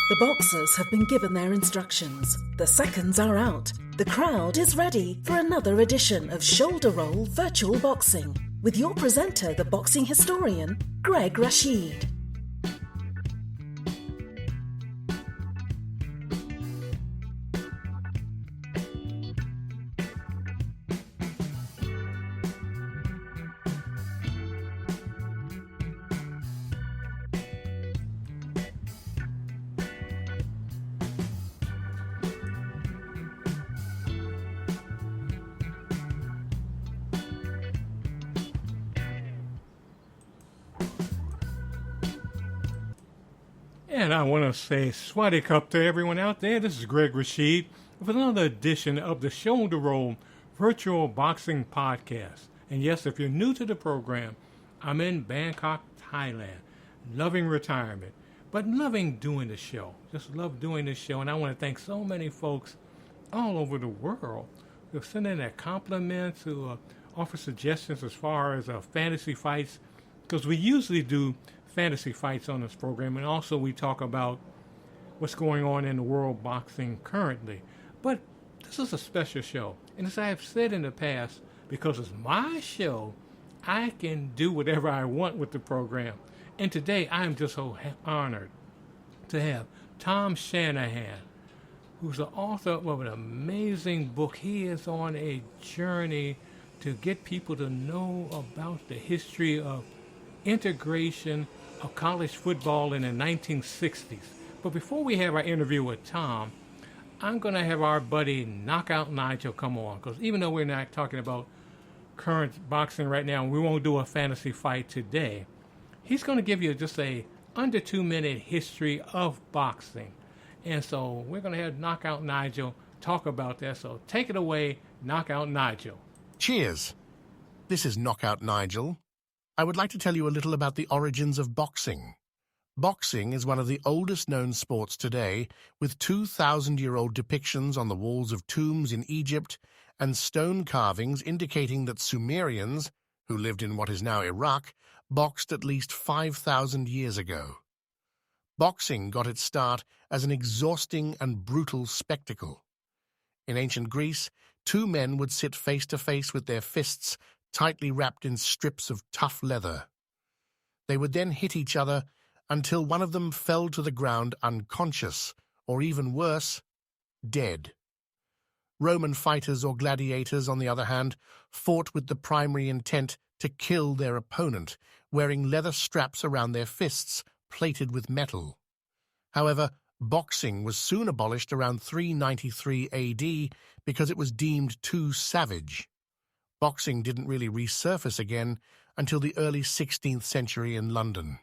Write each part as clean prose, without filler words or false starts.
The boxers have been given their instructions. The seconds are out. The crowd is ready for another edition of Shoulder Roll Virtual Boxing with your presenter, the boxing historian, Greg Rashid. And I want to say Swati Cup to everyone out there. This is Greg Rashid with another edition of the Shoulder Roll Virtual Boxing Podcast. And yes, if you're new to the program, I'm in Bangkok, Thailand, loving retirement, but loving doing the show. Just love doing the show. And I want to thank so many folks all over the world who send in their compliments, who offer suggestions as far as fantasy fights, because we usually do fantasy fights on this program, and also we talk about what's going on in the world boxing currently. But this is a special show, and as I have said in the past, because it's my show, I can do whatever I want with the program. And today I am just so honored to have Tom Shanahan, who's the author of an amazing book. He is on a journey to get people to know about the history of integration of college football in the 1960s. But before we have our interview with Tom, I'm going to have our buddy Knockout Nigel come on, because even though we're not talking about current boxing right now, and we won't do a fantasy fight today, he's going to give you just a under 2-minute history of boxing. And so we're going to have Knockout Nigel talk about that. So take it away, Knockout Nigel. Cheers. This is Knockout Nigel. I would like to tell you a little about the origins of boxing. Boxing is one of the oldest known sports today, with 2,000-year-old depictions on the walls of tombs in Egypt and stone carvings indicating that Sumerians, who lived in what is now Iraq, boxed at least 5,000 years ago. Boxing got its start as an exhausting and brutal spectacle. In ancient Greece, two men would sit face to face with their fists tightly wrapped in strips of tough leather. They would then hit each other until one of them fell to the ground unconscious, or even worse, dead. Roman fighters or gladiators, on the other hand, fought with the primary intent to kill their opponent, wearing leather straps around their fists, plated with metal. However, boxing was soon abolished around 393 AD because it was deemed too savage. Boxing didn't really resurface again until the early 16th century in London.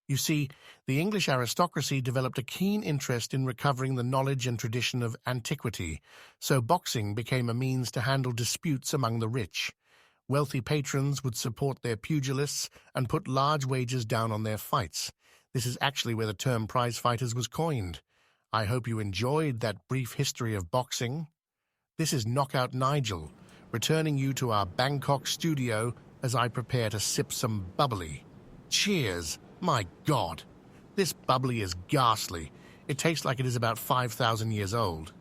You see, the English aristocracy developed a keen interest in recovering the knowledge and tradition of antiquity, so boxing became a means to handle disputes among the rich. Wealthy patrons would support their pugilists and put large wagers down on their fights. This is actually where the term prize fighters was coined. I hope you enjoyed that brief history of boxing. This is Knockout Nigel, returning you to our Bangkok studio as I prepare to sip some bubbly. Cheers! My God! This bubbly is ghastly. It tastes like it is about 5,000 years old.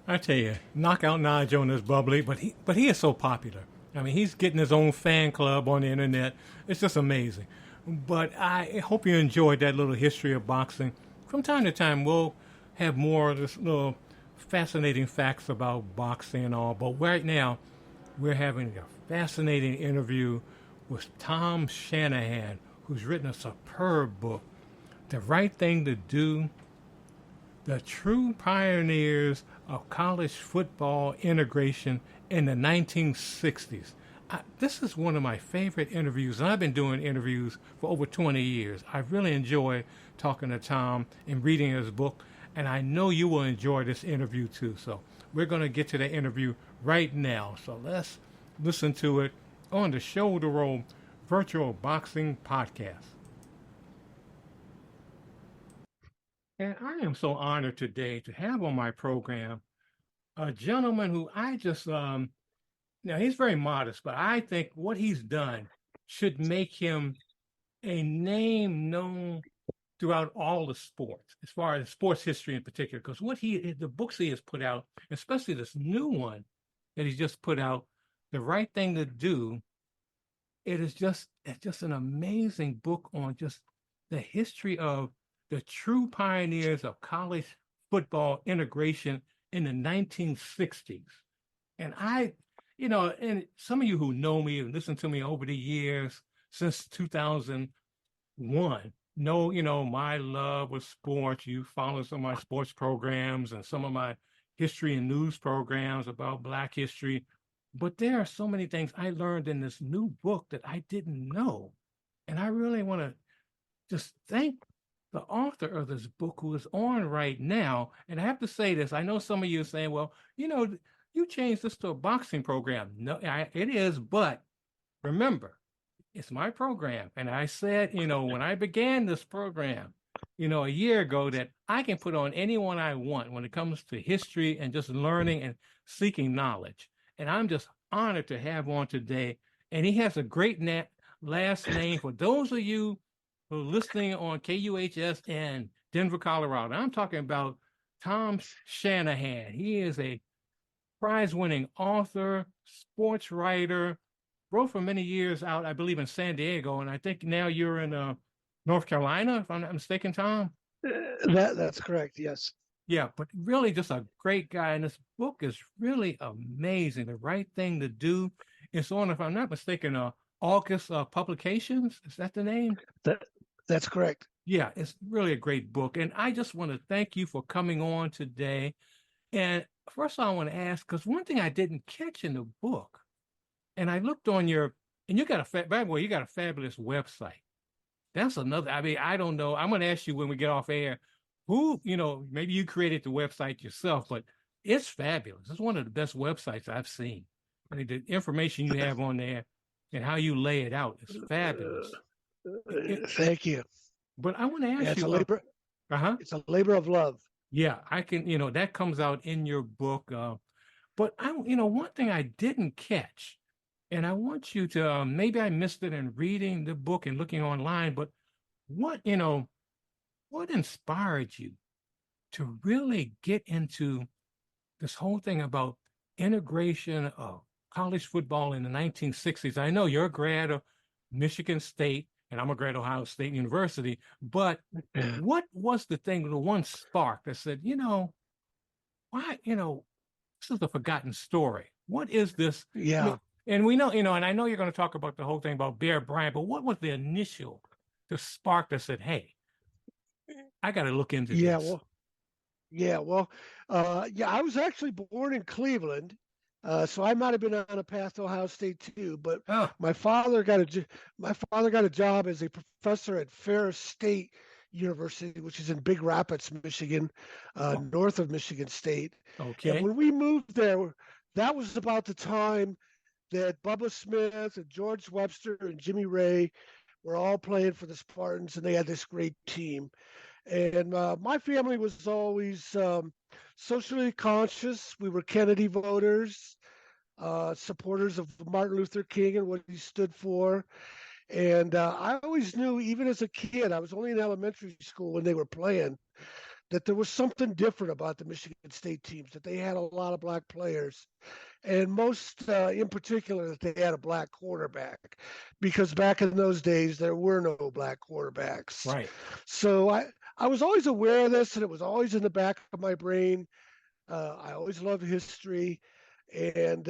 I tell you, Knockout Nigel and this bubbly, but he is so popular. I mean, he's getting his own fan club on the internet. It's just amazing. But I hope you enjoyed that little history of boxing. From time to time, we'll have more of this little fascinating facts about boxing and all, but right now we're having a fascinating interview with Tom Shanahan, who's written a superb book, The Right Thing to Do, The True Pioneers of College Football Integration in the 1960s. This is one of my favorite interviews, and I've been doing interviews for over 20 years. I really enjoy talking to Tom and reading his book, and I know you will enjoy this interview too. So we're going to get to the interview right now. So let's listen to it on the Shoulder Roll Virtual Boxing Podcast. And I am so honored today to have on my program a gentleman who I just, now he's very modest, but I think what he's done should make him a name known throughout all the sports, as far as sports history in particular, because the books he has put out, especially this new one that he's just put out, The Right Thing to Do, it's just an amazing book on just the history of the true pioneers of college football integration in the 1960s. And and some of you who know me and listened to me over the years since 2001 know, my love with sports. You follow some of my sports programs and some of my history and news programs about Black history. But there are so many things I learned in this new book that I didn't know. And I really want to just thank the author of this book who is on right now. And I have to say this. I know some of you are saying, well, you changed this to a boxing program. No, it is, but remember, it's my program. And I said, when I began this program, a year ago, that I can put on anyone I want when it comes to history and just learning and seeking knowledge. And I'm just honored to have on today. And he has a great last name for those of you who are listening on KUHS in Denver, Colorado. I'm talking about Tom Shanahan. He is a prize-winning author, sports writer, wrote for many years out, I believe, in San Diego. And I think now you're in North Carolina, if I'm not mistaken, Tom. That's correct. Yes. Yeah, but really just a great guy. And this book is really amazing. The Right Thing to Do. It's on, if I'm not mistaken, August Publications. Is that the name? That's correct. Yeah, it's really a great book. And I just want to thank you for coming on today. And first I want to ask, because one thing I didn't catch in the book, and I looked on and you got by the way, you got a fabulous website. That's another, I don't know. I'm going to ask you when we get off air, who, maybe you created the website yourself, but it's fabulous. It's one of the best websites I've seen. I mean, the information you have on there and how you lay it out is fabulous. Thank you. But I want to ask it's you. It's a labor of love. Yeah, I can, that comes out in your book. But one thing I didn't catch, and I want you to, maybe I missed it in reading the book and looking online, but what inspired you to really get into this whole thing about integration of college football in the 1960s? I know you're a grad of Michigan State, and I'm a grad of Ohio State University, but what was the one spark that said, why, this is a forgotten story. What is this? Yeah. And we know, and I know you're going to talk about the whole thing about Bear Bryant, but what was the spark that said, hey, I got to look into this? I was actually born in Cleveland, so I might have been on a path to Ohio State too. But my father got a job as a professor at Ferris State University, which is in Big Rapids, Michigan, north of Michigan State. Okay. And when we moved there, that was about the time that Bubba Smith and George Webster and Jimmy Ray were all playing for the Spartans, and they had this great team. And my family was always socially conscious. We were Kennedy voters, supporters of Martin Luther King and what he stood for. And I always knew, even as a kid, I was only in elementary school when they were playing, that there was something different about the Michigan State teams, that they had a lot of black players. And most in particular, that they had a black quarterback, because back in those days, there were no black quarterbacks. Right. So I was always aware of this, and it was always in the back of my brain. I always loved history. And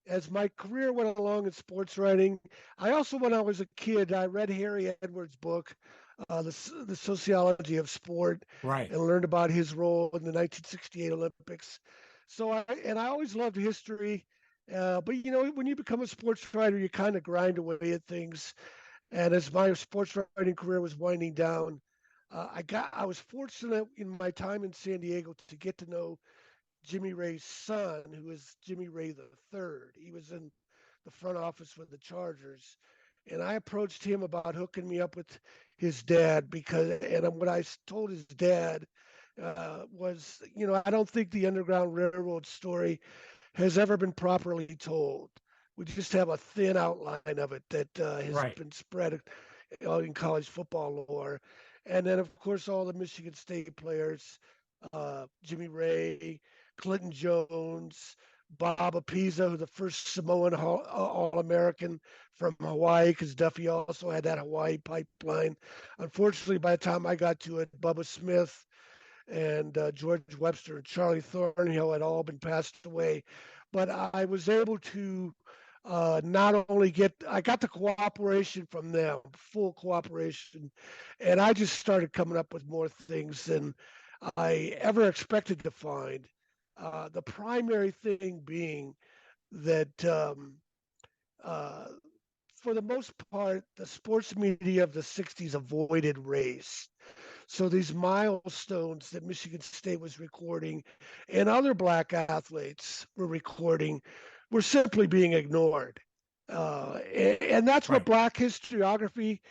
as my career went along in sports writing, I also, when I was a kid, I read Harry Edwards' book, the Sociology of Sport, right, and learned about his role in the 1968 Olympics. So I always loved history, but when you become a sports writer, you kind of grind away at things. And as my sports writing career was winding down, I was fortunate in my time in San Diego to get to know Jimmy Ray's son, who is Jimmy Ray III. He was in the front office with the Chargers. And I approached him about hooking me up with his dad, and what I told his dad was, I don't think the Underground Railroad story has ever been properly told. We just have a thin outline of it that has been spread in college football lore. And then, of course, all the Michigan State players, Jimmy Ray, Clinton Jones, Bob Apisa, who the first Samoan All-American from Hawaii, because Duffy also had that Hawaii pipeline. Unfortunately, by the time I got to it, Bubba Smith and George Webster and Charlie Thornhill had all been passed away. But I was able to not only I got the cooperation from them, full cooperation, and I just started coming up with more things than I ever expected to find. The primary thing being that for the most part, the sports media of the 60s avoided race. So these milestones that Michigan State was recording and other black athletes were recording were simply being ignored. And that's what black historiography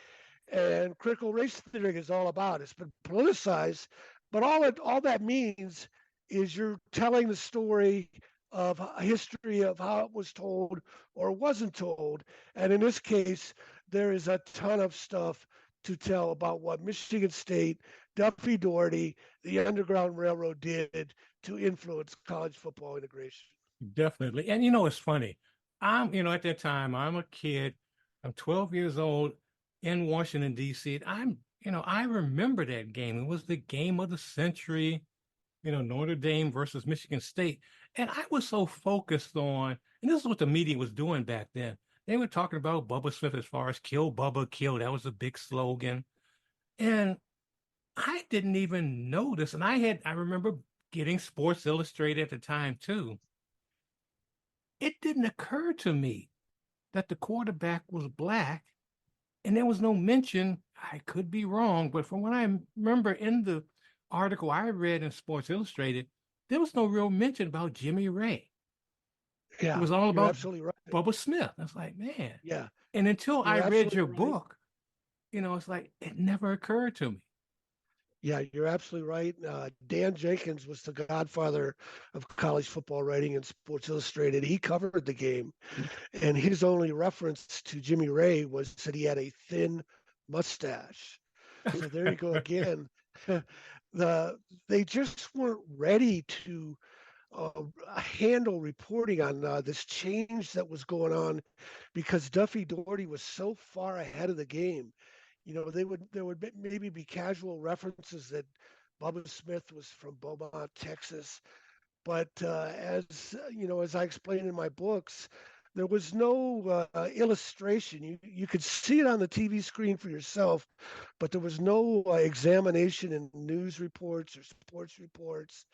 and critical race theory is all about. It's been politicized, but all that means is you're telling the story of a history of how it was told or wasn't told. And in this case, there is a ton of stuff to tell about what Michigan State, Duffy Daugherty, the Underground Railroad did to influence college football integration. Definitely. And it's funny. At that time, I'm a kid. I'm 12 years old in Washington, D.C. I remember that game. It was the game of the century, Notre Dame versus Michigan State. And I was so focused on, and this is what the media was doing back then. They were talking about Bubba Smith as far as kill Bubba, kill. That was a big slogan. And I didn't even notice. And I remember getting Sports Illustrated at the time too. It didn't occur to me that the quarterback was black, and there was no mention. I could be wrong, but from what I remember in the article I read in Sports Illustrated, there was no real mention about Jimmy Ray. Yeah, it was all about absolutely right. Bubba Smith. I was like, man. Yeah. And until I read your right. book, it's like it never occurred to me. Yeah, you're absolutely right. Dan Jenkins was the godfather of college football writing in Sports Illustrated. He covered the game, and his only reference to Jimmy Ray was that he had a thin mustache. So there you go again. They just weren't ready to handle reporting on this change that was going on because Duffy Daugherty was so far ahead of the game. There would maybe be casual references that Bubba Smith was from Beaumont, Texas, but as I explained in my books, there was no illustration. You could see it on the TV screen for yourself, but there was no examination in news reports or sports reports,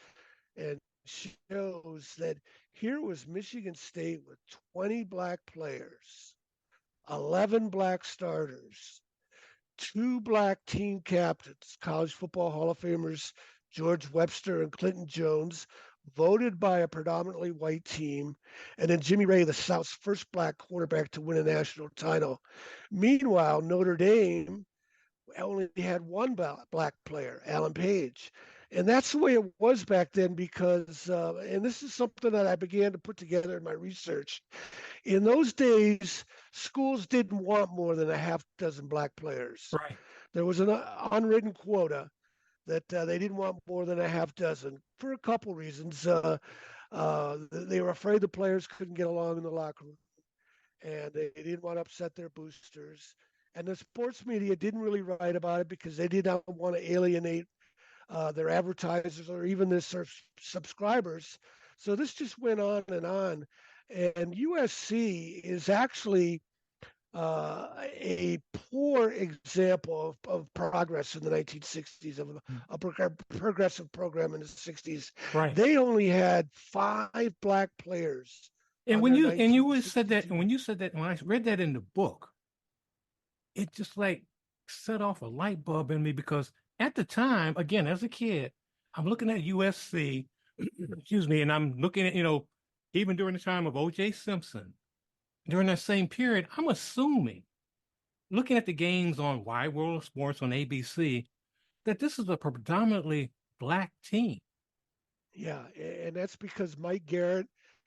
and shows that here was Michigan State with 20 black players, 11 black starters, 2 black team captains, College Football Hall of Famers George Webster and Clinton Jones, voted by a predominantly white team, and then Jimmy Ray, the South's first black quarterback to win a national title. Meanwhile, Notre Dame only had 1 black player, Alan Page. And that's the way it was back then because, and this is something that I began to put together in my research. In those days, schools didn't want more than a half dozen black players. Right. There was an unwritten quota that they didn't want more than a half dozen for a couple reasons. They were afraid the players couldn't get along in the locker room, and they didn't want to upset their boosters. And the sports media didn't really write about it because they did not want to alienate their advertisers or even their subscribers. So this just went on. And USC is actually a poor example of progress in the 1960s, of a progressive program in the 60s. Right. They only had 5 black players. And when you said that, when I read that in the book, it just like set off a light bulb in me because at the time, again, as a kid, I'm looking at USC, excuse me, and I'm looking at, even during the time of O.J. Simpson, during that same period, I'm assuming, looking at the games on Wide World of Sports on ABC, that this is a predominantly black team. Yeah, and that's because Mike Garrett,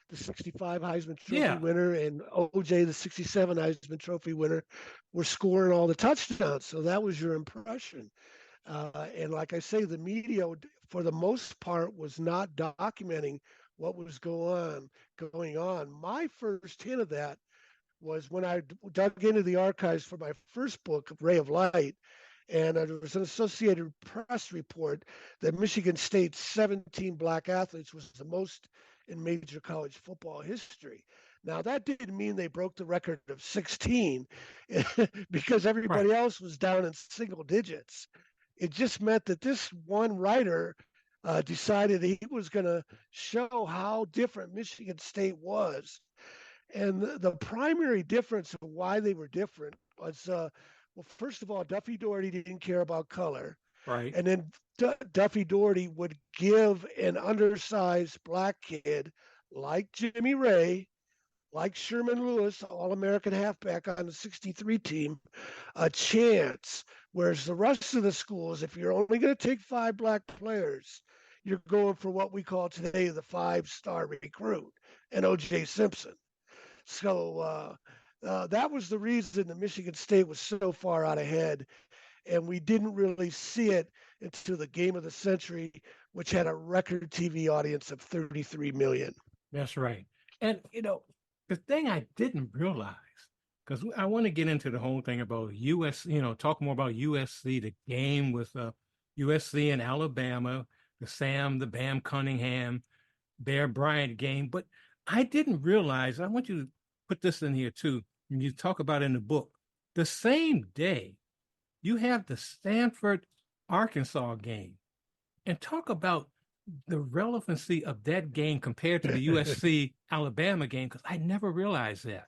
the 65 Heisman Trophy winner, and O.J., the 67 Heisman Trophy winner, were scoring all the touchdowns. So that was your impression. And like I say, the media, for the most part, was not documenting what was going on. My first hint of that was when I dug into the archives for my first book, Ray of Light, and there was an Associated Press report that Michigan State's 17 black athletes was the most in major college football history. Now, that didn't mean they broke the record of 16 because everybody Right. else was down in single digits. It just meant that this one writer decided he was going to show how different Michigan State was. And the primary difference of why they were different was, well, first of all, Duffy Daugherty didn't care about color. Right. And then Duffy Daugherty would give an undersized black kid like Jimmy Ray, like Sherman Lewis, All American halfback on the 63 team, a chance. Whereas the rest of the schools, if you're only going to take 5 black players, you're going for what we call today the 5-star recruit and O.J. Simpson. So that was the reason that Michigan State was so far out ahead. And we didn't really see it until the game of the century, which had a record TV audience of 33 million. That's right. And, the thing I didn't realize, because I want to get into the whole thing about talk more about USC, the game with USC and Alabama, the Bam Cunningham, Bear Bryant game. But I didn't realize, I want you to put this in here too, and you talk about it in the book, the same day you have the Stanford Arkansas game, and talk about the relevancy of that game compared to the USC Alabama game, because I never realized that.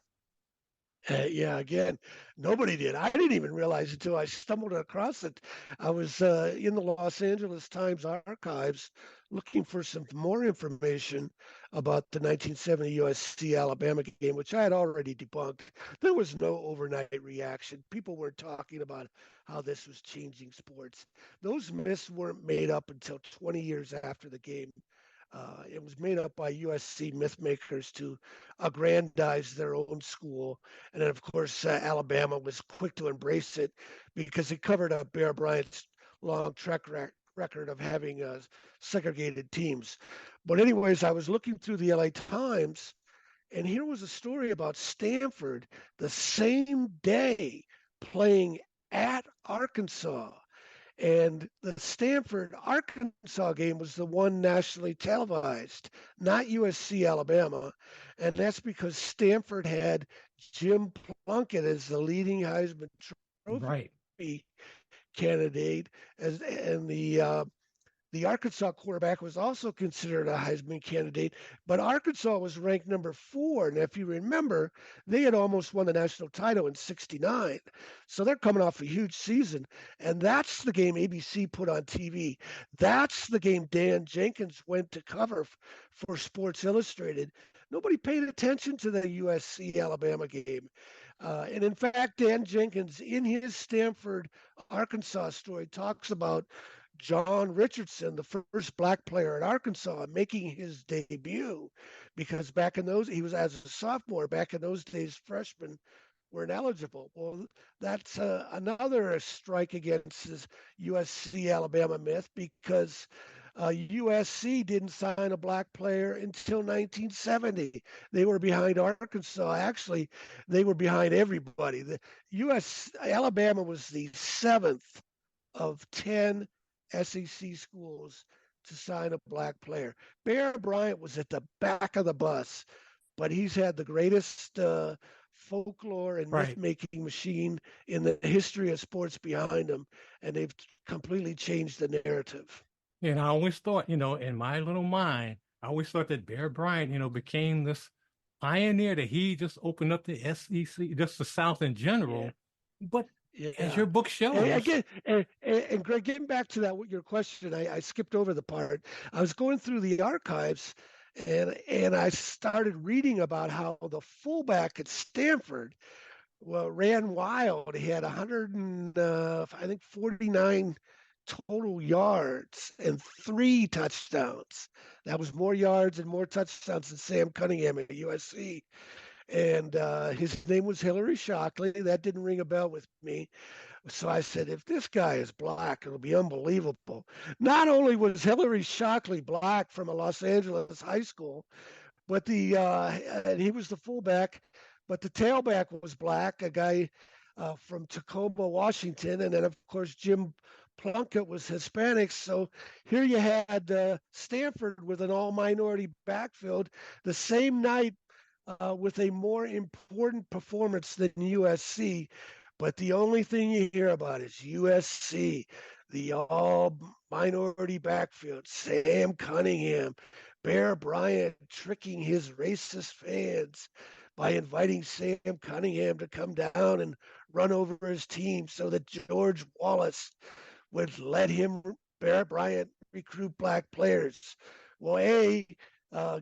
Yeah, again, nobody did. I didn't even realize it until I stumbled across it. I was in the Los Angeles Times archives looking for some more information about the 1970 USC Alabama game, which I had already debunked. There was no overnight reaction. People weren't talking about how this was changing sports. Those myths weren't made up until 20 years after the game. It was made up by USC myth makers to aggrandize their own school. And then, of course, Alabama was quick to embrace it because it covered up Bear Bryant's long track record of having segregated teams. But anyways, I was looking through the LA Times, and here was a story about Stanford the same day playing at Arkansas. And the Stanford Arkansas game was the one nationally televised, not USC Alabama. And that's because Stanford had Jim Plunkett as the leading Heisman Trophy Right. candidate, and the Arkansas quarterback was also considered a Heisman candidate, but Arkansas was ranked number 4. And if you remember, they had almost won the national title in '69. So they're coming off a huge season. And that's the game ABC put on TV. That's the game Dan Jenkins went to cover for Sports Illustrated. Nobody paid attention to the USC Alabama game. And in fact, Dan Jenkins, in his Stanford, Arkansas story, talks about John Richardson, the first black player at Arkansas, making his debut, because back in those, he was as a sophomore. Back in those days, freshmen weren't eligible. Well, that's another strike against his USC Alabama myth, because USC didn't sign a black player until 1970. They were behind Arkansas. Actually, they were behind everybody. The Alabama was the 7th of 10 SEC schools to sign a black player. Bear Bryant was at the back of the bus, but he's had the greatest folklore and Right. myth-making machine in the history of sports behind him, and they've completely changed the narrative. And I always thought, in my little mind, I always thought that Bear Bryant, became this pioneer, that he just opened up the SEC, just the South in general. Yeah. But Yeah. as your book shows, and Greg, getting back to your question, I skipped over the part. I was going through the archives, and I started reading about how the fullback at Stanford ran wild. He had 49 total yards and 3 touchdowns. That was more yards and more touchdowns than Sam Cunningham at USC. And his name was Hillary Shockley. That didn't ring a bell with me. So I said, if this guy is black, it'll be unbelievable. Not only was Hillary Shockley black from a Los Angeles high school, but and he was the fullback, but the tailback was black, a guy from Tacoma, Washington, and then of course Jim Plunkett was Hispanic. So here you had Stanford with an all-minority backfield the same night with a more important performance than USC. But the only thing you hear about is USC, the all minority backfield, Sam Cunningham, Bear Bryant tricking his racist fans by inviting Sam Cunningham to come down and run over his team so that George Wallace would let Bear Bryant, recruit black players. Well,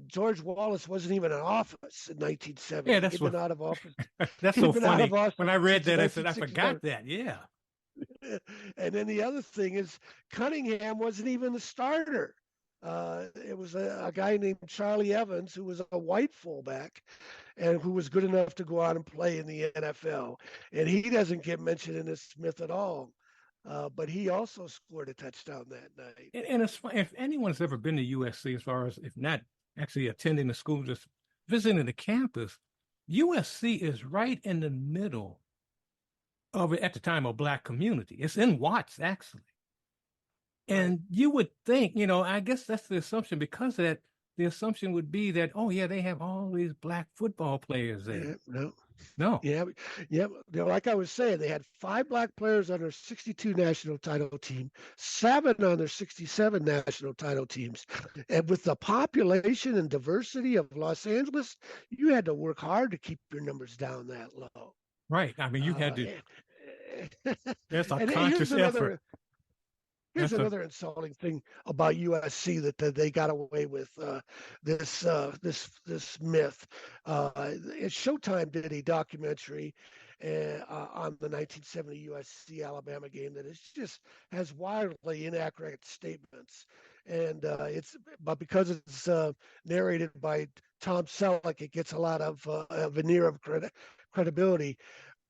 George Wallace wasn't even in office in 1970. Yeah, that's He'd been out of office. that's He'd so been out funny. of office When I read since that, I said, I 1969. forgot that. Yeah. And then the other thing is Cunningham wasn't even the starter. It was a guy named Charlie Evans who was a white fullback and who was good enough to go out and play in the NFL. And he doesn't get mentioned in this myth at all. But he also scored a touchdown that night. And it's fun. If anyone's ever been to USC, as far as if not actually attending the school, just visiting the campus, USC is right in the middle of it at the time a black community. It's in Watts, actually. And you would think, I guess that's the assumption because of that. The assumption would be that, oh yeah, they have all these black football players there. Yeah, No. Yeah. Like I was saying, they had 5 black players on their 62 national title team, 7 on their 67 national title teams. And with the population and diversity of Los Angeles, you had to work hard to keep your numbers down that low. Right. I mean, you had to. There's a and conscious effort. Here's another insulting thing about USC that they got away with this myth. Showtime did a documentary on the 1970 USC Alabama game that just has wildly inaccurate statements, and but because it's narrated by Tom Selleck, it gets a lot of a veneer of credibility.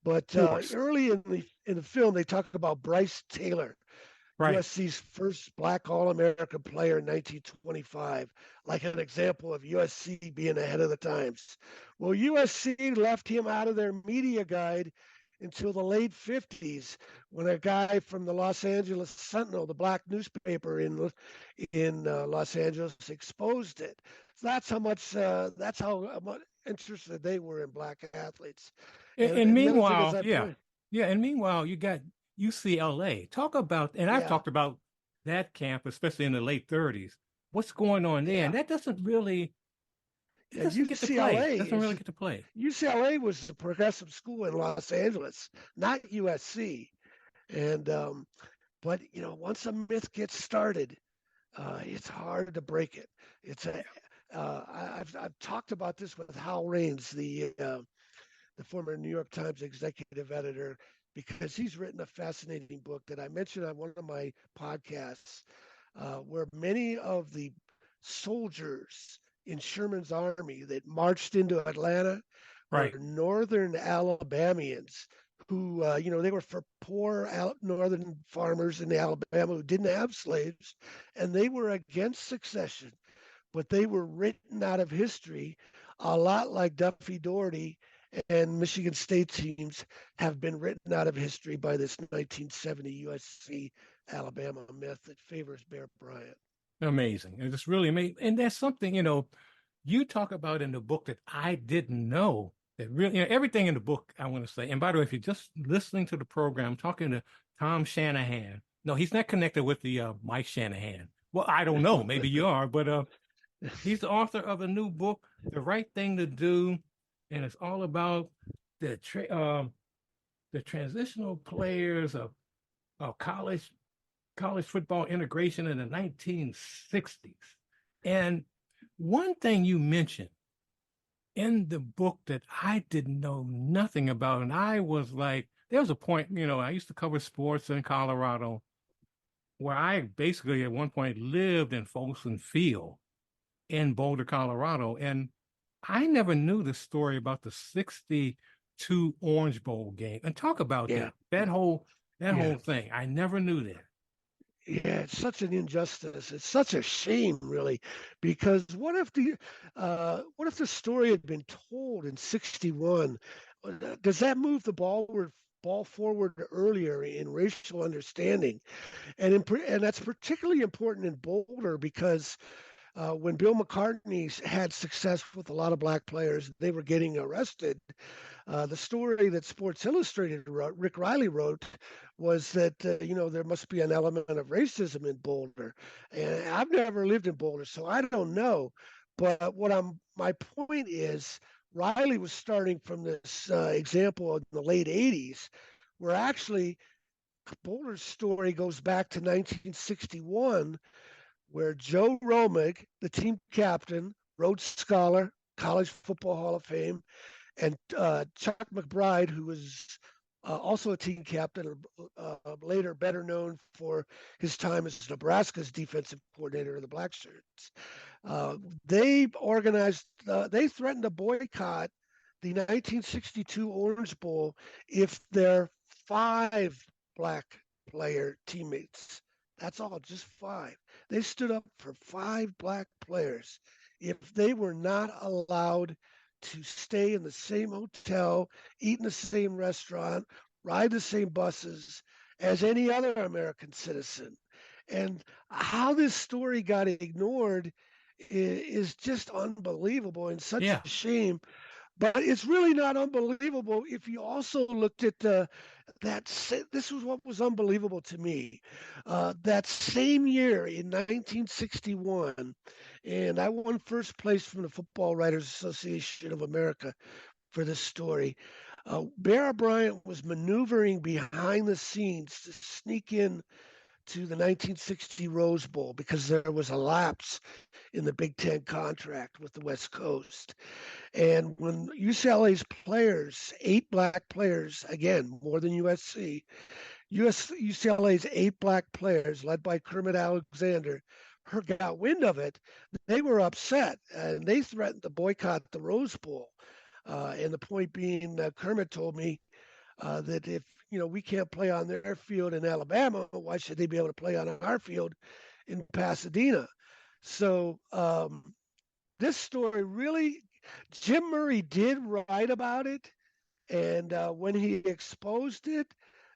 But early in the film, they talk about Bryce Taylor. Right. USC's first black All-American player in 1925, like an example of USC being ahead of the times. Well, USC left him out of their media guide until the late 50s when a guy from the Los Angeles Sentinel, the black newspaper in Los Angeles, exposed it. So that's how much interested they were in black athletes. And meanwhile, and meanwhile, you got UCLA. Talk about, and I've talked about that camp, especially in the late 30s. What's going on there? And that doesn't really, doesn't get to play. Doesn't really get to play. UCLA was a progressive school in Los Angeles, not USC. And but once a myth gets started, it's hard to break it. I've talked about this with Hal Raines, the former New York Times executive editor, because he's written a fascinating book that I mentioned on one of my podcasts, where many of the soldiers in Sherman's army that marched into Atlanta were northern Alabamians who, they were for poor northern farmers in Alabama who didn't have slaves, and they were against secession, but they were written out of history a lot like Duffy Daugherty and Michigan State teams have been written out of history by this 1970 USC Alabama myth that favors Bear Bryant. Amazing. It's really amazing. And that's something, you talk about in the book that I didn't know, that really, everything in the book, I want to say. And by the way, if you're just listening to the program, I'm talking to Tom Shanahan. No, he's not connected with the Mike Shanahan. Well, I don't know. Maybe you are, but he's the author of a new book, The Right Thing to Do. And it's all about the transitional players of college football integration in the 1960s. And one thing you mentioned in the book that I didn't know nothing about, and I was like, there was a point, I used to cover sports in Colorado, where I basically at one point lived in Folsom Field in Boulder, Colorado, and I never knew the story about the 62 Orange Bowl game. And talk about that whole That Yeah. whole thing. I never knew that. Yeah, it's such an injustice. It's such a shame, really, because what if the story had been told in '61? Does that move the ball forward earlier in racial understanding? And that's particularly important in Boulder because when Bill McCartney had success with a lot of black players, they were getting arrested. The story that Sports Illustrated wrote, Rick Riley wrote, was that there must be an element of racism in Boulder, and I've never lived in Boulder, so I don't know. But my point is, Riley was starting from this example in the late '80s, where actually Boulder's story goes back to 1961, where Joe Romig, the team captain, Rhodes Scholar, College Football Hall of Fame, and Chuck McBride, who was also a team captain, later better known for his time as Nebraska's defensive coordinator of the Black Shirts. They threatened to boycott the 1962 Orange Bowl if their 5 black player teammates, that's all, just 5. They stood up for 5 black players. If they were not allowed to stay in the same hotel, eat in the same restaurant, ride the same buses as any other American citizen. And how this story got ignored is just unbelievable and such Yeah. a shame. But it's really not unbelievable if you also looked at this was what was unbelievable to me. That same year in 1961, and I won first place from the Football Writers Association of America for this story. Bear Bryant was maneuvering behind the scenes to sneak in to the 1960 Rose Bowl because there was a lapse in the Big Ten contract with the West Coast. And when UCLA's players, 8 black players, again, more than UCLA's 8 black players, led by Kermit Alexander, got wind of it, they were upset and they threatened to boycott the Rose Bowl. And the point being, Kermit told me that if we can't play on their field in Alabama, why should they be able to play on our field in Pasadena? So this story really, Jim Murray did write about it, and when he exposed it,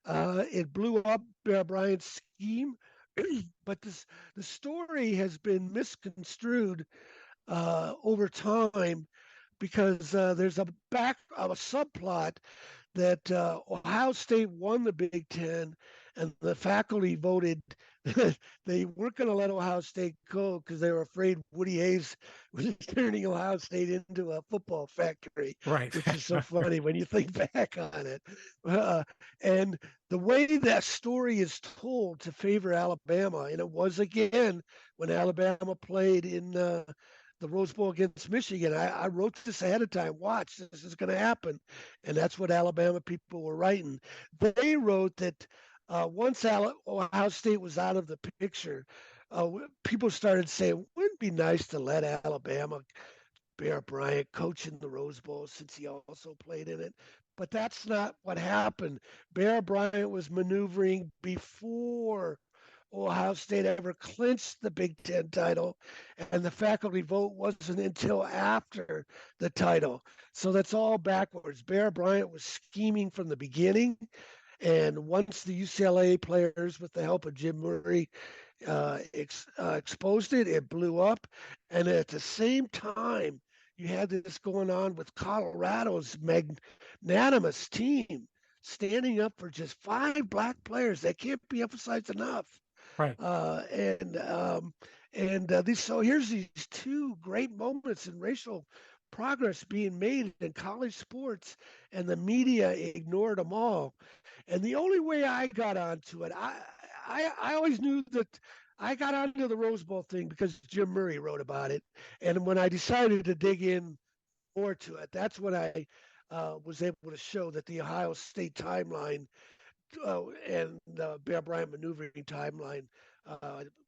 it blew up Bear Bryant's scheme. But the story has been misconstrued over time because there's a subplot that Ohio State won the Big Ten, and the faculty voted they weren't going to let Ohio State go because they were afraid Woody Hayes was turning Ohio State into a football factory, Right. which is so funny when you think back on it. And the way that story is told to favor Alabama, and it was again when Alabama played in the Rose Bowl against Michigan. I wrote this ahead of time. Watch, this is going to happen. And that's what Alabama people were writing. They wrote that once Ohio State was out of the picture, people started saying, wouldn't it be nice to let Alabama, Bear Bryant, coach in the Rose Bowl since he also played in it? But that's not what happened. Bear Bryant was maneuvering before Ohio State ever clinched the Big Ten title, and the faculty vote wasn't until after the title. So that's all backwards. Bear Bryant was scheming from the beginning, and once the UCLA players, with the help of Jim Murray, exposed it, it blew up. And at the same time, you had this going on with Colorado's magnanimous team standing up for just 5 black players. That can't be emphasized enough. Right. So here's these 2 great moments in racial progress being made in college sports, and the media ignored them all. And the only way I got onto it, I always knew that I got onto the Rose Bowl thing because Jim Murray wrote about it. And when I decided to dig in more to it, that's when I was able to show that the Ohio State timeline and the Bear Bryant maneuvering timeline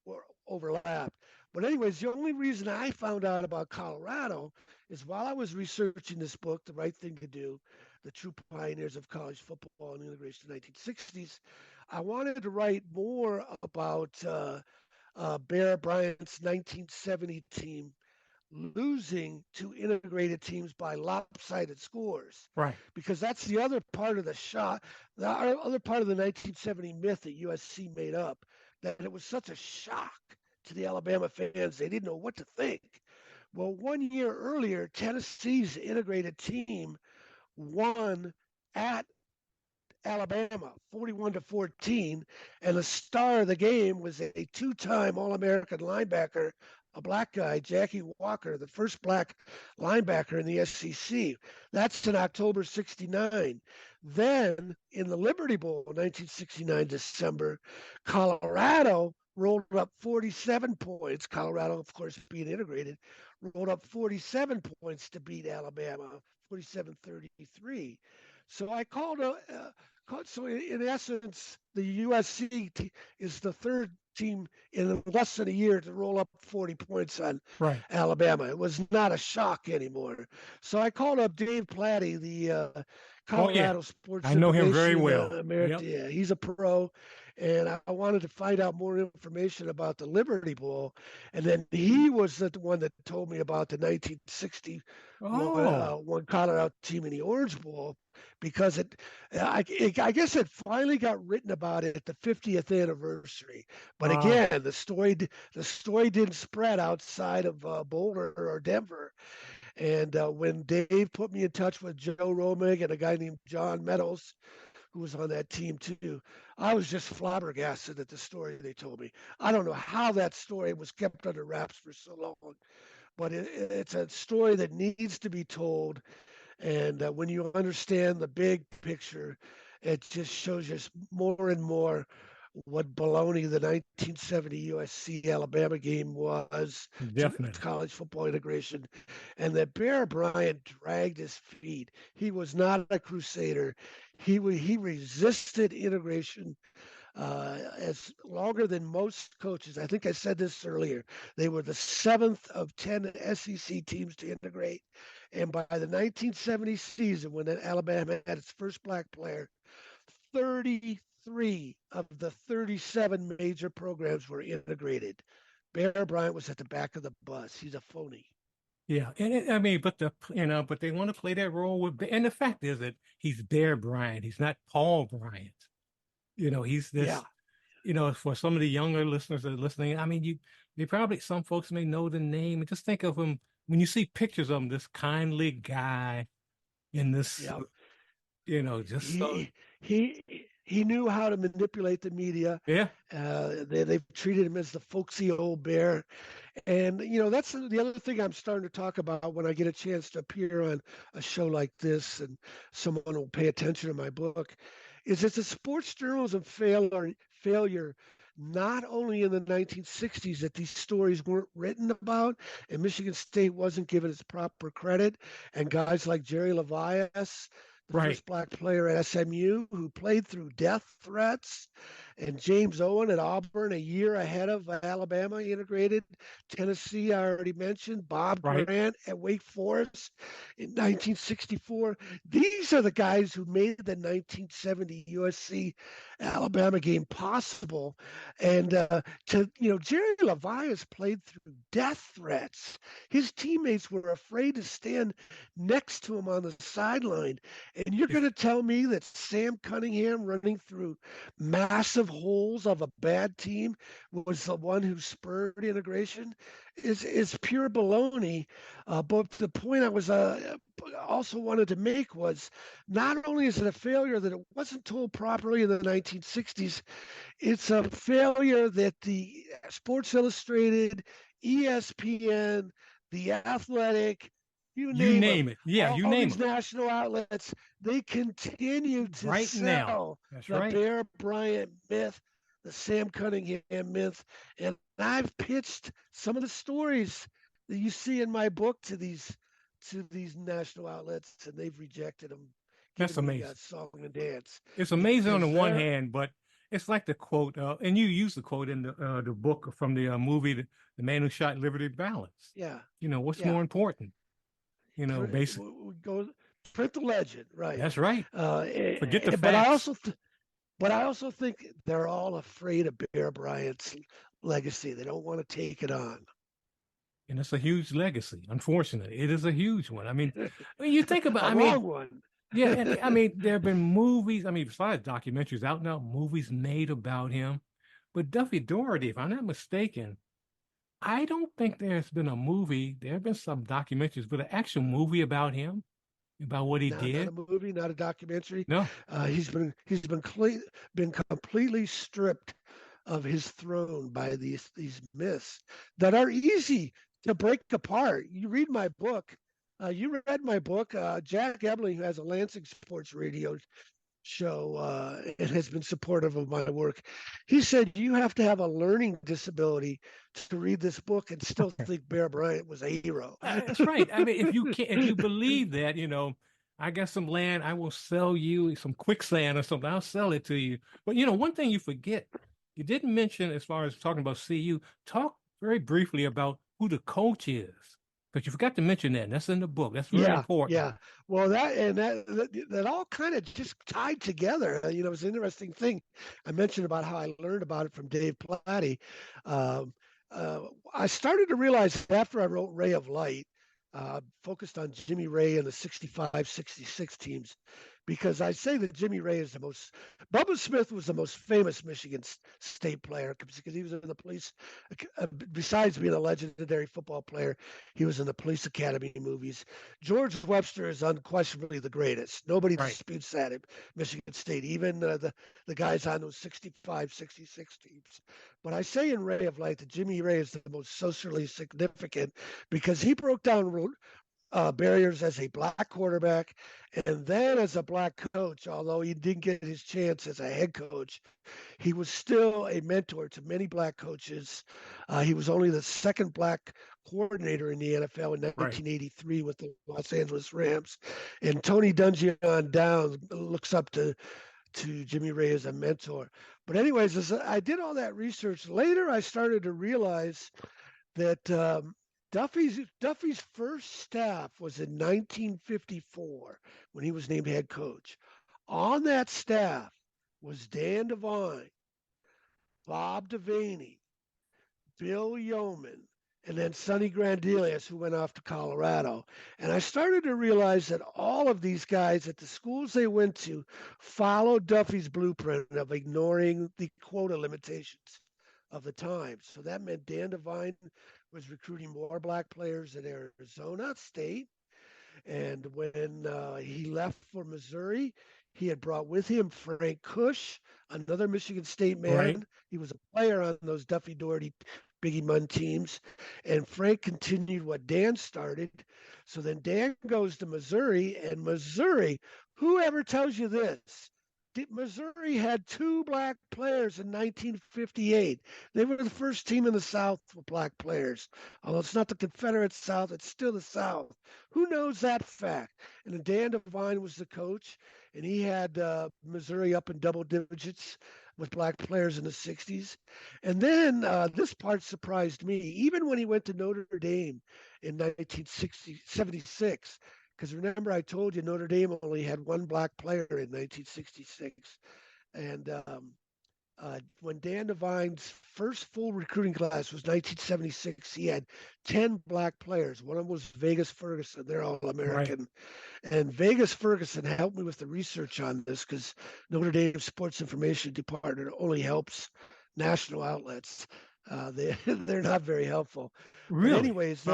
were overlapped. But anyways, the only reason I found out about Colorado is while I was researching this book, The Right Thing to Do, The True Pioneers of College Football and Integration in the 1960s, I wanted to write more about Bear Bryant's 1970 team losing to integrated teams by lopsided scores, Right. because that's the other part of other part of the 1970 myth that USC made up, that it was such a shock to the Alabama fans. They didn't know what to think. Well, 1 year earlier, Tennessee's integrated team won at Alabama 41-14, and the star of the game was a two-time All-American linebacker, a black guy, Jackie Walker, the first black linebacker in the SEC. That's in October 69. Then in the Liberty Bowl, 1969 December, Colorado rolled up 47 points. Colorado, of course, being integrated, rolled up 47 points to beat Alabama, 47-33. So I so in essence, the USC is the third team in less than a year to roll up 40 points on Right. Alabama. It was not a shock anymore. So I called up Dave Platty, the Colorado Sports I know him very Information well. America. Yep. Yeah, he's a pro, and I wanted to find out more information about the Liberty Bowl. And then he was the one that told me about the 1960 one Colorado team in the Orange Bowl, because I guess it finally got written about it at the 50th anniversary. But again, the story didn't spread outside of Boulder or Denver. And when Dave put me in touch with Joe Romig and a guy named John Meadows, who was on that team too, I was just flabbergasted at the story they told me. I don't know how that story was kept under wraps for so long, but it's a story that needs to be told. And when you understand the big picture, it just shows you more and more what baloney the 1970 USC Alabama game was Definitely. to college football integration, and that Bear Bryant dragged his feet. He was not a crusader. He resisted integration as longer than most coaches. I think I said this earlier. They were the 7th of 10 SEC teams to integrate. And by the 1970 season, when Alabama had its first black player, 33 of the 37 major programs were integrated. Bear Bryant was at the back of the bus. He's a phony. Yeah, and but they want to play that role with, and the fact is that he's Bear Bryant. He's not Paul Bryant. He's this. Yeah. For some of the younger listeners that are listening, some folks may know the name. Just think of him when you see pictures of him, this kindly guy in this. Yeah. He knew how to manipulate the media. Yeah. They've treated him as the folksy old bear. And, that's the other thing I'm starting to talk about when I get a chance to appear on a show like this and someone will pay attention to my book, is it's a sports journalism failure, not only in the 1960s that these stories weren't written about and Michigan State wasn't given its proper credit, and guys like Jerry Levias, the first black player at SMU, who played through death threats, and James Owen at Auburn, a year ahead of Alabama integrated. Tennessee, I already mentioned. Bob Grant at Wake Forest in 1964. These are the guys who made the 1970 USC Alabama game possible. And Jerry Levias played through death threats. His teammates were afraid to stand next to him on the sideline. And you're going to tell me that Sam Cunningham running through massive holes of a bad team was the one who spurred integration? Is pure baloney. But the point I was also wanted to make was, not only is it a failure that it wasn't told properly in the 1960s, it's a failure that the Sports Illustrated, ESPN, The Athletic, you name it. Yeah, all these national outlets, they continue to sell the Bear Bryant myth, the Sam Cunningham myth. And I've pitched some of the stories that you see in my book to these national outlets, and they've rejected them. That's amazing. Song and dance. It's amazing on the one hand, but it's like the quote, and you use the quote in the book from the movie, The Man Who Shot Liberty Balance. Yeah. What's more important? Basically. Go print the legend, right? That's right. Forget the facts. But I also, But I also think they're all afraid of Bear Bryant's legacy. They don't want to take it on. And it's a huge legacy. Unfortunately, it is a huge one. I mean, you think about. A wrong one. Yeah, and I mean, there have been movies. I mean, besides documentaries out now, movies made about him. But Duffy Daugherty, if I'm not mistaken, I don't think there's been a movie. There have been some documentaries, but an actual movie about him, about what he Not did. a movie, not a documentary. No, Been completely stripped of his throne by these myths that are easy to break apart. You read my book. You read my book. Jack Ebling, who has a Lansing Sports Radio show and has been supportive of my work, he said you have to have a learning disability to read this book and still think Bear Bryant was a hero. that's right. I mean, if you believe that, I got some land, I will sell you some quicksand or something. I'll sell it to you. But one thing you forget, you didn't mention as far as talking about CU. Talk very briefly about who the coach is. But you forgot to mention that. And that's in the book. That's very important. Yeah. Well, that all kind of just tied together. It was an interesting thing. I mentioned about how I learned about it from Dave Plati. I started to realize after I wrote Ray of Light, focused on Jimmy Ray and the 65, 66 teams, because I say that Jimmy Ray is Bubba Smith was the most famous Michigan State player because he was in the police. Besides being a legendary football player, he was in the Police Academy movies. George Webster is unquestionably the greatest. Nobody disputes that at Michigan State, even the guys on those 65, 66 teams. But I say in Ray of Light that Jimmy Ray is the most socially significant because he broke down barriers as a black quarterback and then as a black coach. Although he didn't get his chance as a head coach, he was still a mentor to many black coaches. He was only the second black coordinator in the NFL in 1983 with the Los Angeles Rams. And Tony Dungy on down looks up to Jimmy Ray as a mentor. But anyways, as I did all that research, later I started to realize that Duffy's first staff was in 1954 when he was named head coach. On that staff was Dan Devine, Bob Devaney, Bill Yeoman, and then Sonny Grandelius, who went off to Colorado. And I started to realize that all of these guys at the schools they went to followed Duffy's blueprint of ignoring the quota limitations of the time. So that meant Dan Devine was recruiting more black players at Arizona State. And when he left for Missouri, he had brought with him Frank Cush, another Michigan State man. Right. He was a player on those Duffy Daugherty Biggie Munn teams. And Frank continued what Dan started. So then Dan goes to Missouri, and Missouri, whoever tells you this, Missouri had 2 black players in 1958. They were the first team in the South with black players. Although it's not the Confederate South, it's still the South. Who knows that fact? And then Dan Devine was the coach, and he had Missouri up in double digits with black players in the 60s. And then this part surprised me. Even when he went to Notre Dame in 1976, because remember, I told you Notre Dame only had 1 black player in 1966. And when Dan Devine's first full recruiting class was 1976, he had 10 black players. One of them was Vegas Ferguson. They're all American. Right. And Vegas Ferguson helped me with the research on this because Notre Dame Sports Information Department only helps national outlets. They're not very helpful. Really? But anyways,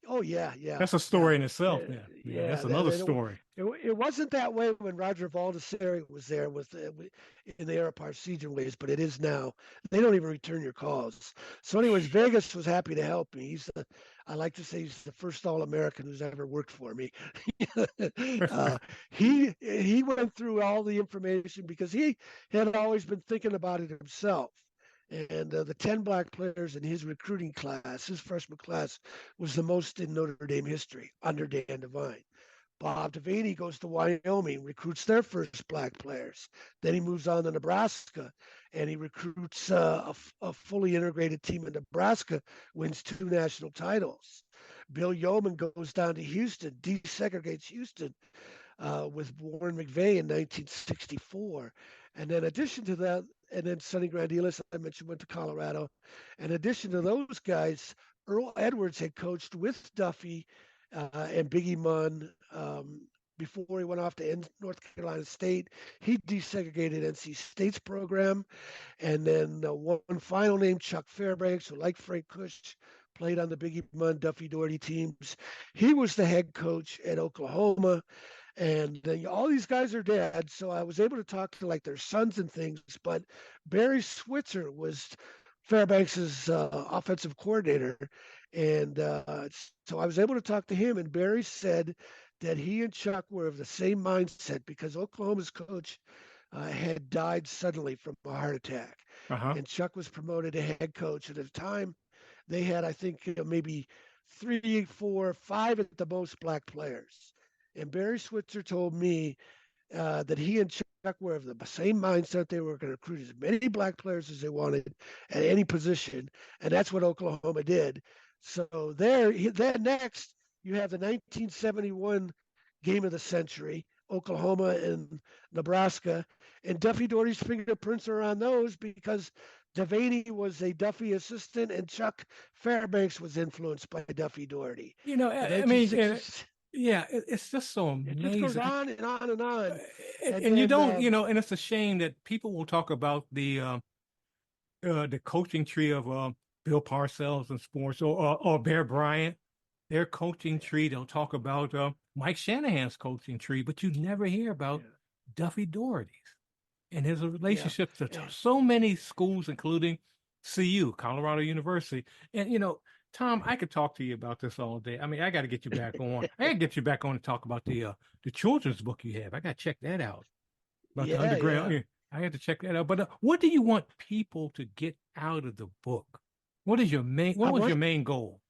oh yeah. That's a story in itself. Yeah, that's another story. It wasn't that way when Roger Baldessari was there in the era Parsegian ways, but it is now. They don't even return your calls. So anyways, Vegas was happy to help me. I like to say he's the first All-American who's ever worked for me. He went through all the information because he had always been thinking about it himself. And the 10 black players in his recruiting class, his freshman class, was the most in Notre Dame history under Dan Devine. Bob Devaney goes to Wyoming, recruits their first black players. Then he moves on to Nebraska, and he recruits a fully integrated team in Nebraska, wins 2 national titles. Bill Yeoman goes down to Houston, desegregates Houston with Warren McVay in 1964. And then in addition to that, and then Sonny Grandilis, I mentioned, went to Colorado. In addition to those guys, Earl Edwards had coached with Duffy and Biggie Munn before he went off to North Carolina State. He desegregated NC State's program. And then one final name, Chuck Fairbanks, who, like Frank Kush, played on the Biggie Munn, Duffy Doherty teams. He was the head coach at Oklahoma. And all these guys are dead, so I was able to talk to like their sons and things. But Barry Switzer was Fairbanks's offensive coordinator, and so I was able to talk to him. And Barry said that he and Chuck were of the same mindset because Oklahoma's coach had died suddenly from a heart attack, and Chuck was promoted to head coach. And at the time, they had, I think, maybe 3, 4, 5 at the most black players. And Barry Switzer told me that he and Chuck were of the same mindset. They were going to recruit as many black players as they wanted at any position, and that's what Oklahoma did. So then next, you have the 1971 game of the century, Oklahoma and Nebraska, and Duffy Doherty's fingerprints are on those because Devaney was a Duffy assistant, and Chuck Fairbanks was influenced by Duffy Doherty. I mean, yeah, it's just so amazing. It just goes on and on and on. And you don't, and it's a shame that people will talk about the coaching tree of Bill Parcells in sports or Bear Bryant, their coaching tree. They'll talk about Mike Shanahan's coaching tree, but you never hear about Duffy Doherty's and his relationship to so many schools, including CU, Colorado University. And, Tom, I could talk to you about this all day. I mean, I got to get you back on. I got to get you back on to talk about the children's book you have. I got to check that out. About the underground. Yeah. I had to check that out. But what do you want people to get out of the book? What is your main? What was your main goal?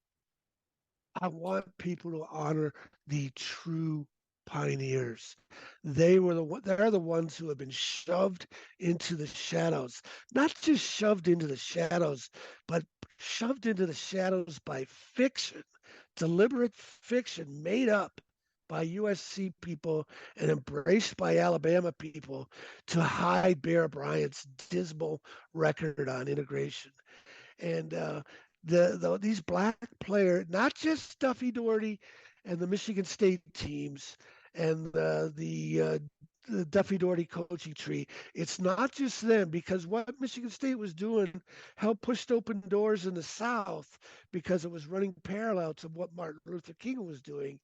I want people to honor the true pioneers. They're the ones who have been shoved into the shadows. Not just shoved into the shadows, but shoved into the shadows by fiction, deliberate fiction made up by USC people and embraced by Alabama people to hide Bear Bryant's dismal record on integration. And these black players, not just Duffy Doherty and the Michigan State teams and the Duffy Doherty coaching tree. It's not just them, because what Michigan State was doing helped push open doors in the South because it was running parallel to what Martin Luther King was doing.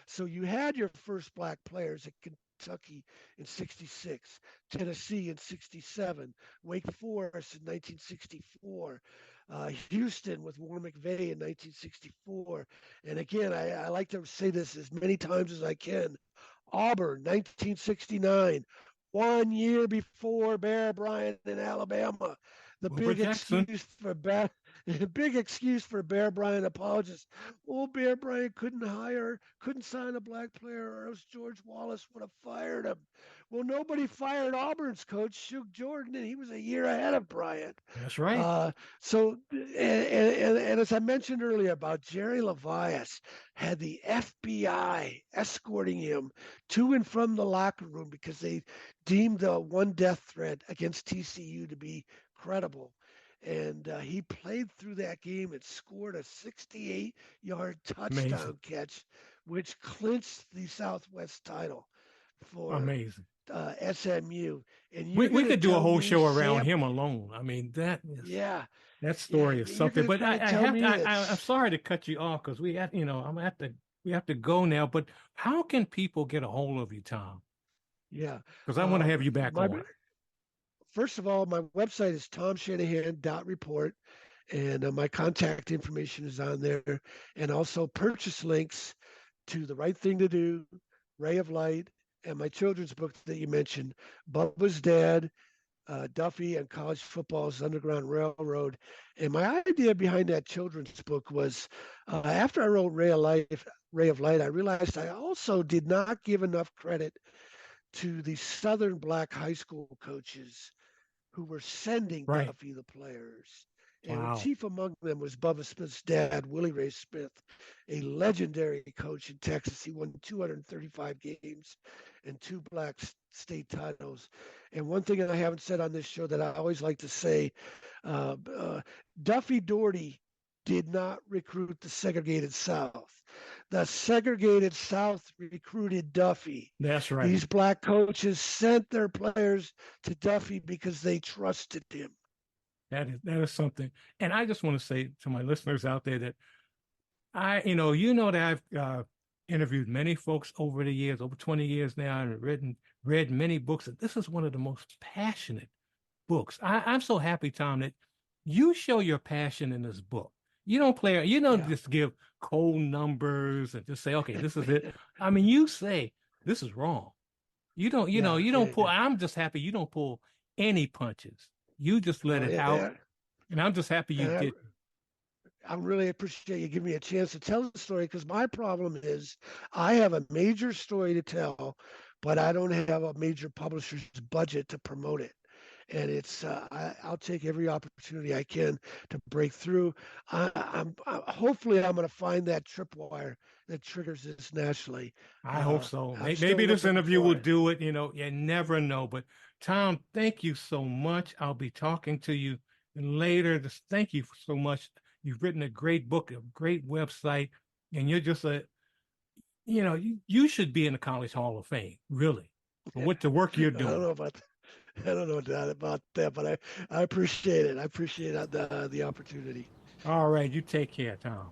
So you had your first black players at Kentucky in 66, Tennessee in 67, Wake Forest in 1964. Houston with Warren McVeigh in 1964. And again, I like to say this as many times as I can. Auburn, 1969, 1 year before Bear Bryant in Alabama. The big excuse for Bear Bryant apologists. Oh, Bear Bryant couldn't sign a black player, or else George Wallace would have fired him. Well, nobody fired Auburn's coach, Shug Jordan, and he was a year ahead of Bryant. That's right. And as I mentioned earlier about Jerry Levias, had the FBI escorting him to and from the locker room because they deemed the one death threat against TCU to be credible. And he played through that game and scored a 68-yard touchdown catch, which clinched the Southwest title for SMU. And we could do a whole show around him alone. I mean, that story is something. But I'm sorry to cut you off because we have to go now. But how can people get a hold of you, Tom? Yeah, because I want to have you back on. First of all, my website is tomshanahan.report, and my contact information is on there, and also purchase links to The Right Thing to Do, Ray of Light, and my children's book that you mentioned, Bubba's Dad, Duffy, and College Football's Underground Railroad. And my idea behind that children's book was after I wrote Ray of Light, I realized I also did not give enough credit to the Southern black high school coaches who were sending Duffy the players. And chief among them was Bubba Smith's dad, Willie Ray Smith, a legendary coach in Texas. He won 235 games and 2 black state titles. And one thing that I haven't said on this show that I always like to say, Duffy Daugherty did not recruit the segregated South. The segregated South recruited Duffy. That's right. These black coaches sent their players to Duffy because they trusted him. That is something. And I just want to say to my listeners out there that that I've interviewed many folks over the years, over 20 years now, and read many books. This is one of the most passionate books. I'm so happy, Tom, that you show your passion in this book. You don't play, just give cold numbers and just say, okay, this is it. I mean, you say, this is wrong. You don't pull, I'm just happy you don't pull any punches. You just let it out. Yeah. And I'm just happy you did. I really appreciate you giving me a chance to tell the story, because my problem is I have a major story to tell, but I don't have a major publisher's budget to promote it. And it's I'll take every opportunity I can to break through. Hopefully I'm going to find that tripwire that triggers this nationally. I hope so. Maybe this interview will do it. You never know. But Tom, thank you so much. I'll be talking to you later. Thank you so much. You've written a great book, a great website, and you're just you should be in the College Hall of Fame, really, for what the work you're doing. I don't know about that, but I appreciate it. I appreciate the opportunity. All right, you take care, Tom.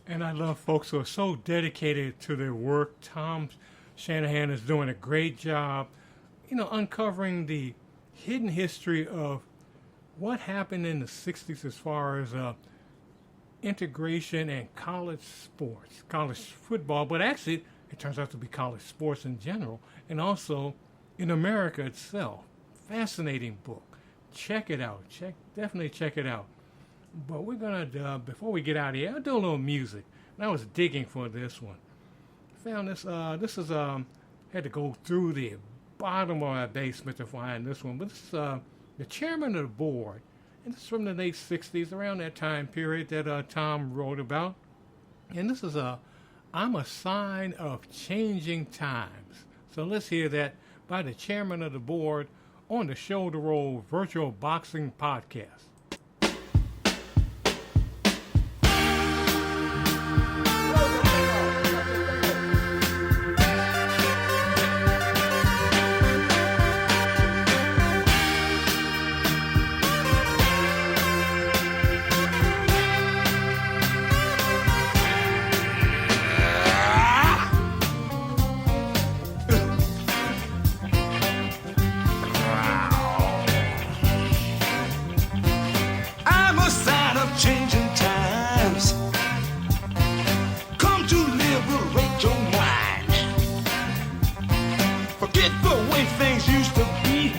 And I love folks who are so dedicated to their work. Tom Shanahan is doing a great job, uncovering the hidden history of what happened in the 60s as far as integration and college sports, college football, but actually it turns out to be college sports in general, and also in America itself. Fascinating book. Check it out. Definitely check it out. But we're going to, before we get out of here, I'll do a little music. And I was digging for this one. Found this, had to go through the bottom of my basement to find this one, but this is the chairman of the board, and this is from the late 60s, around that time period that Tom wrote about. And this is I'm a Sign of Changing Times. So let's hear that by the chairman of the board on the Shoulder Roll Virtual Boxing Podcast. Forget the way things used to be.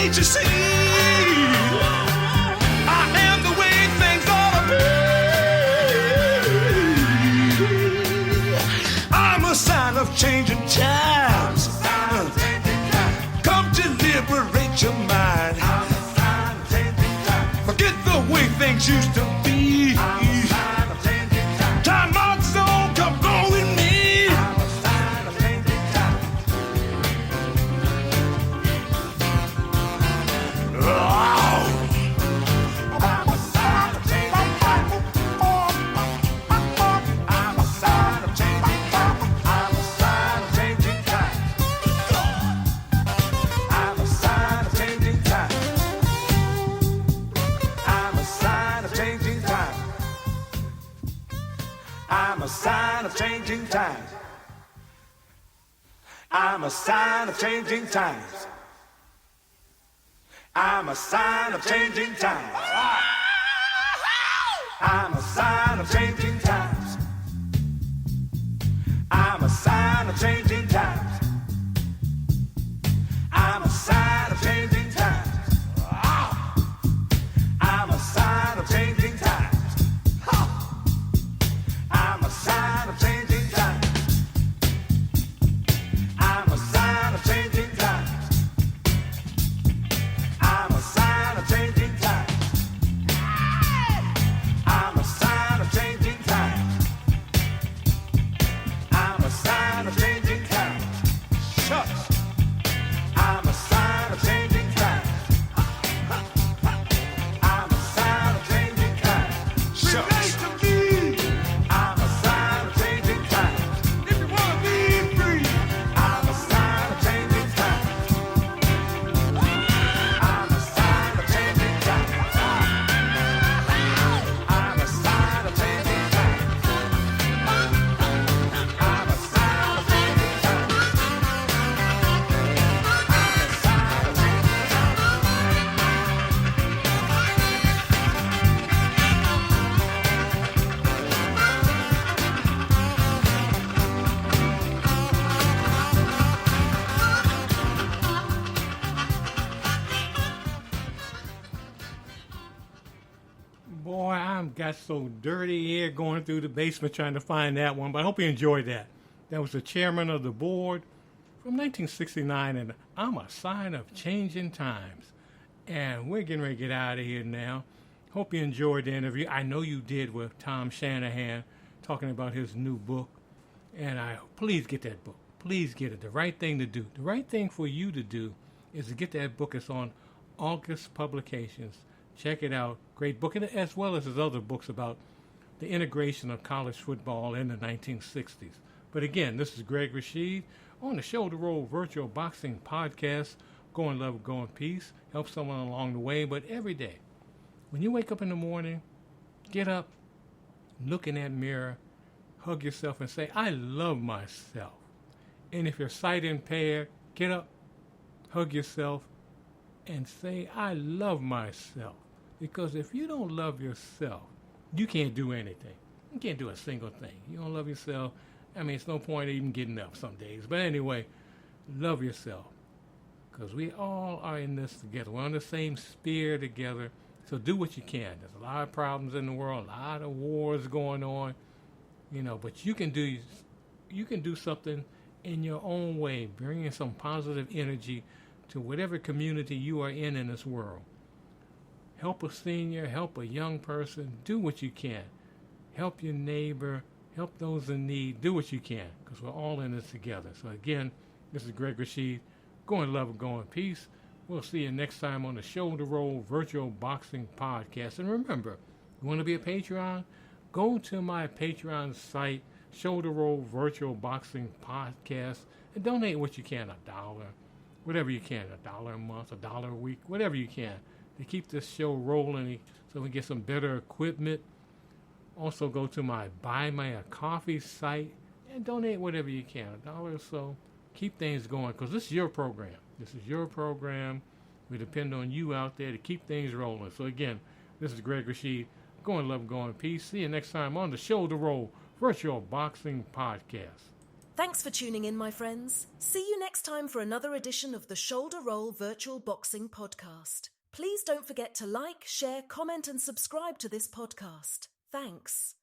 Can't you see? I am the way things ought to be. I'm a sign of changing times. Come to liberate your mind. Forget the way things used to be. Time marks on, come go with me. I'm a sign of changing times. I'm a sign of changing times. I'm a sign of changing times. I'm a sign of changing times. I'm a sign of changing times. I'm a sign of changing times. I'm a sign of changing times. I'm a sign of changing times. I'm a sign of changing times. I'm a sign of changing times. I'm a sign of changing times. I'm a sign of changing times. Shucks. I'm a sign of changing times. I'm a sign of changing times. Shucks. I'm a sign of changing times. If you wanna be free, I'm a sign of changing times. I'm a sign of changing times. I'm a sign of changing times. I'm a sign of changing times. Boy, I'm got so dirty here going through the basement trying to find that one, but I hope you enjoyed that. That was the chairman of the board from 1969, and I'm a sign of changing times. And we're getting ready to get out of here now. Hope you enjoyed the interview. I know you did with Tom Shanahan talking about his new book. And please get that book. Please get it. The right thing to do. The right thing for you to do is to get that book. It's on August Publications. Check it out. Great book, and as well as his other books about the integration of college football in the 1960s. But again, this is Greg Rashid on the Shoulder Roll Virtual Boxing Podcast. Go in love, go in peace. Help someone along the way. But every day, when you wake up in the morning, get up, look in that mirror, hug yourself and say, I love myself. And if you're sight impaired, get up, hug yourself, and say, I love myself. Because if you don't love yourself, you can't do anything. You can't do a single thing. You don't love yourself. I mean, it's no point even getting up some days. But anyway, love yourself. Because we all are in this together. We're on the same spear together. So do what you can. There's a lot of problems in the world, a lot of wars going on, but you can do something in your own way, bringing some positive energy to whatever community you are in this world. Help a senior, help a young person, do what you can. Help your neighbor, help those in need, do what you can, because we're all in this together. So again, this is Greg Rashid. Go in love and go in peace. We'll see you next time on the Shoulder Roll Virtual Boxing Podcast. And remember, you want to be a Patreon? Go to my Patreon site, Shoulder Roll Virtual Boxing Podcast, and donate what you can, $1, whatever you can, $1 a month, $1 a week, whatever you can, to keep this show rolling so we can get some better equipment. Also go to my Buy Me a Coffee site and donate whatever you can, $1 or so. Keep things going, because this is your program. This is your program. We depend on you out there to keep things rolling. So again, this is Greg Rashid. Go in love, go in peace. See you next time on the Shoulder Roll Virtual Boxing Podcast. Thanks for tuning in, my friends. See you next time for another edition of the Shoulder Roll Virtual Boxing Podcast. Please don't forget to like, share, comment, and subscribe to this podcast. Thanks.